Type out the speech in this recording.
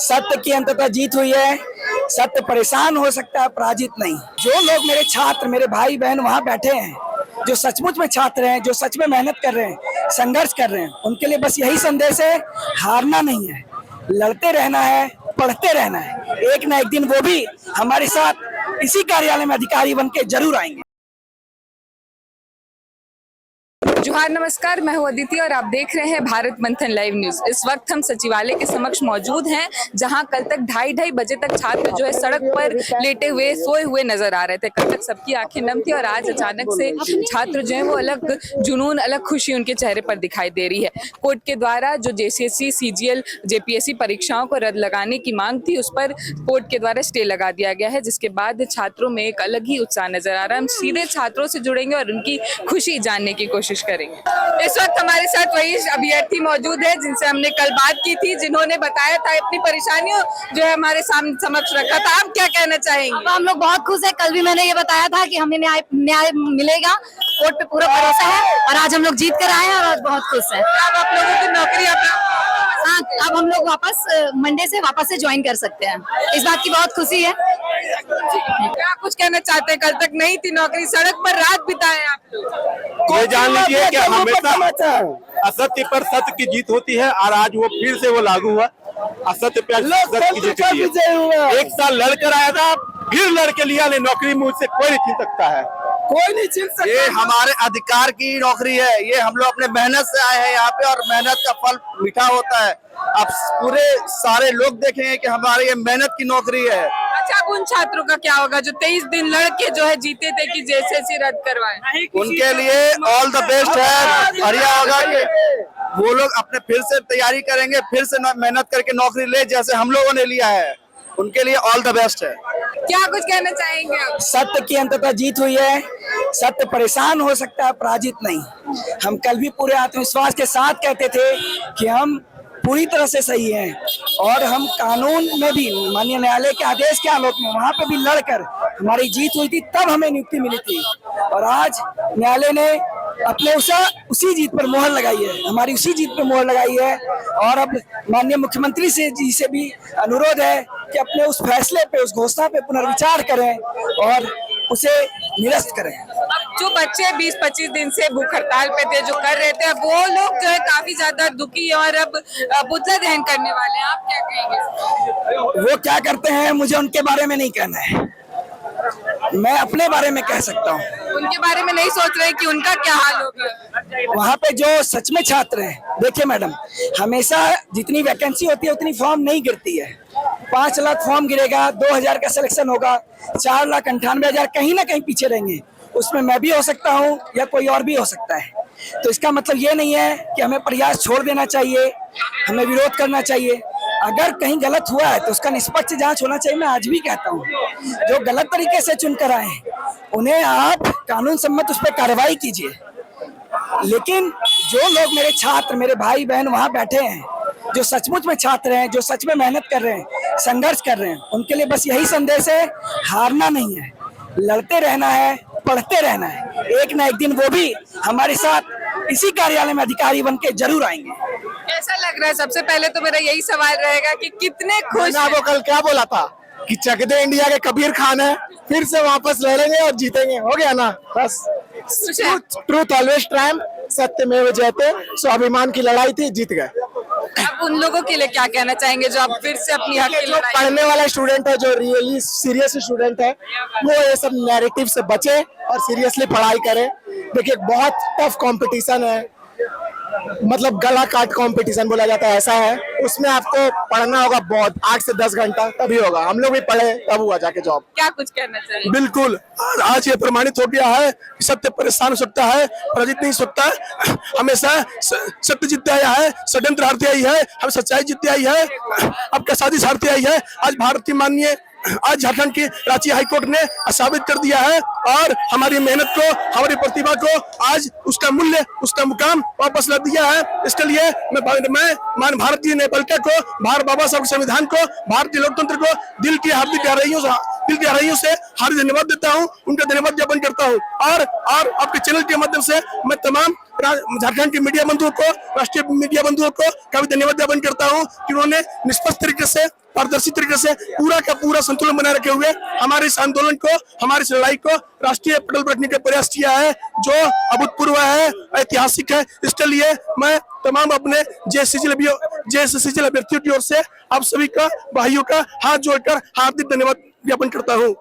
सत्य की अंततः जीत हुई है। सत्य परेशान हो सकता है, पराजित नहीं। जो लोग मेरे छात्र, मेरे भाई बहन वहाँ बैठे हैं, जो सचमुच में छात्र हैं, जो सच में मेहनत कर रहे हैं, संघर्ष कर रहे हैं, उनके लिए बस यही संदेश है, हारना नहीं है, लड़ते रहना है, पढ़ते रहना है। एक ना एक दिन वो भी हमारे साथ इसी कार्यालय में अधिकारी बन के जरूर आएंगे। जोहार, नमस्कार। मैं हूं अदिति और आप देख रहे हैं भारत मंथन लाइव न्यूज। इस वक्त हम सचिवालय के समक्ष मौजूद हैं, जहां कल तक ढाई बजे तक छात्र जो है सड़क पर लेटे हुए, सोए हुए नजर आ रहे थे। कल तक सबकी आंखें नम थी और आज अचानक से छात्र जो है वो अलग जुनून, अलग खुशी उनके चेहरे पर दिखाई दे रही है। कोर्ट के द्वारा जो जेसीएससी, सीजीएल, जेपीएससी परीक्षाओं को रद्द लगाने की मांग थी, उस पर कोर्ट के द्वारा स्टे लगा दिया गया है, जिसके बाद छात्रों में एक अलग ही उत्साह नजर आ रहा है। हम सीधे छात्रों से जुड़ेंगे और उनकी खुशी जानने की कोशिश करेंगे। इस वक्त हमारे साथ वही अभ्यर्थी मौजूद है जिनसे हमने कल बात की थी, जिन्होंने बताया था अपनी परेशानियों जो है हमारे समक्ष रखा था। आप क्या कहना चाहेंगे? अब हम लोग बहुत खुश है। कल भी मैंने ये बताया था कि हमें न्याय मिलेगा, कोर्ट पे पूरा भरोसा है और आज हम लोग जीत कर आए हैं और आज बहुत खुश है। अब आप लोगों की नौकरी हाँ, अब हम लोग वापस मंडे से वापस ज्वाइन कर सकते हैं। इस बात की बहुत खुशी है। क्या कुछ कहना चाहते हैं? कल तक नहीं थी नौकरी, सड़क पर रात बिताए आप लोग। ये जान लीजिए कि हमेशा असत्य पर सत्य की जीत होती है और आज वो फिर से वो लागू हुआ। असत्य पर सत्य की जीत होती है। एक साल लड़कर आया था, फिर लड़के लिया, ले नौकरी मुझसे कोई नहीं छीन सकता है, कोई नहीं छीन सकता। ये हमारे अधिकार की नौकरी है। ये हम लोग अपने मेहनत से आए हैं यहाँ पे और मेहनत का फल मीठा होता है। अब पूरे सारे लोग देखेंगे कि हमारी ये मेहनत की नौकरी है। अच्छा, अब उन छात्रों का क्या होगा जो 23 दिन लड़के जो है जीते थे कि जेसीएससी रद्द करवाए? उनके लिए ऑल द बेस्ट है। बढ़िया होगा कि वो लोग अपने फिर से तैयारी करेंगे, फिर से मेहनत करके नौकरी ले, जैसे हम लोगों ने लिया है। उनके लिए ऑल द बेस्ट है। क्या कुछ कहना चाहेंगे आप? सत्य की अंततः जीत हुई है। सत्य परेशान हो सकता है, पराजित नहीं। हम कल भी पूरे आत्मविश्वास के साथ कहते थे कि हम पूरी तरह से सही हैं और हम कानून में भी, माननीय न्यायालय के आदेश के आलोक में, वहां पे भी लड़कर हमारी जीत हुई थी, तब हमें नियुक्ति मिली थी। और आज न्यायालय ने अपने उसी जीत पर मोहर लगाई है, हमारी उसी जीत पर मोहर लगाई है। और अब माननीय मुख्यमंत्री जी से भी अनुरोध है कि अपने उस फैसले पे, उस घोषणा पे पुनर्विचार करें और उसे निरस्त करें। जो बच्चे 20-25 दिन से भूख हड़ताल पे थे, जो कर रहे थे, अब वो लोग जो है काफी ज्यादा दुखी और अब पुतला दहन करने वाले हैं। आप क्या कहेंगे? वो क्या करते हैं मुझे उनके बारे में नहीं कहना है, मैं अपने बारे में कह सकता हूँ। उनके बारे में नहीं सोच रहे कि उनका क्या हाल होगा। वहाँ पे जो सच में छात्र हैं, देखिए मैडम, हमेशा जितनी वैकेंसी होती है उतनी फॉर्म नहीं गिरती है। 5 लाख फॉर्म गिरेगा, 2000 का सिलेक्शन होगा, 4,98,000 कहीं ना कहीं पीछे रहेंगे। उसमें मैं भी हो सकता हूँ या कोई और भी हो सकता है। तो इसका मतलब ये नहीं है कि हमें प्रयास छोड़ देना चाहिए, हमें विरोध करना चाहिए। अगर कहीं गलत हुआ है तो उसका निष्पक्ष जांच होना चाहिए। मैं आज भी कहता हूँ, जो गलत तरीके से चुनकर आए हैं उन्हें आप कानून सम्मत उस पर कार्रवाई कीजिए। लेकिन जो लोग मेरे छात्र, मेरे भाई बहन वहाँ बैठे हैं, जो सचमुच में छात्र हैं, जो सच में मेहनत कर रहे हैं, संघर्ष कर रहे हैं, उनके लिए बस यही संदेश है, हारना नहीं है, लड़ते रहना है, पढ़ते रहना है। एक ना एक दिन वो भी हमारे साथ इसी कार्यालय में अधिकारी बन के जरूर आएंगे। कैसा लग रहा है? सबसे पहले तो मेरा यही सवाल रहेगा कि कितने खुश वो कल क्या बोला था कि चक दे इंडिया के कबीर खान है, फिर से वापस लड़ेंगे और जीतेंगे। हो गया ना, बस। ट्रूथ ऑलवेज ट्रायम्फ, सत्यमेव जयते। स्वाभिमान की लड़ाई थी, जीत गए। अब उन लोगों के लिए क्या कहना चाहेंगे जो अब फिर से अपनी हक की जो लड़ाई? पढ़ने वाला स्टूडेंट है, जो रियली सीरियस स्टूडेंट है, वो ये सब नैरेटिव से बचे और सीरियसली पढ़ाई करे। देखिए, बहुत टफ कंपटीशन है, मतलब गला काट कंपटीशन बोला जाता है, ऐसा है। उसमें आपको पढ़ना होगा बहुत, 8 से 10 घंटा, तभी होगा। हम लोग भी पढ़े, तब हुआ जाके जॉब। क्या कुछ कहना चाहिए? बिल्कुल, आज ये प्रमाणित हो गया है कि सत्य परेशान हो सकता है, पराजित नहीं हो सकता है। हमेशा सत्य जीतते आया है, षड्यंत्र हारते आई है, हम सच्चाई जीतते आई है, अब का साजिश हारते आई है। आज भारत की माननीय, आज झारखंड की रांची हाईकोर्ट ने साबित कर दिया है और हमारी मेहनत को, हमारी प्रतिभा को आज उसका मूल्य, उसका मुकाम वापस ला दिया है। इसके लिए मैं भारतीय न्यायपालिका को, भारत बाबा साहब संविधान को, भारतीय लोकतंत्र को दिल की गहराइयों से हार्दिक धन्यवाद देता हूँ, उनका धन्यवाद ज्ञापन करता हूँ। और आपके चैनल के माध्यम से मैं तमाम झारखंड के मीडिया बंधुओं को, राष्ट्रीय मीडिया बंधुओं को का भी धन्यवाद ज्ञापन करता हूँ कि उन्होंने निष्पक्ष तरीके से पारदर्शी तरीके से पूरा का पूरा संतुलन बनाए रखे हुए हमारे इस आंदोलन को, हमारी इस लड़ाई को राष्ट्रीय पटल पर रखने का प्रयास किया है, जो अभूतपूर्व है, ऐतिहासिक है। इसके लिए मैं तमाम अपने जेएससीजीएल अभ्यर्थियों की ओर से आप सभी का, भाइयों का हाथ जोड़कर हार्दिक धन्यवाद ज्ञापन करता हूँ।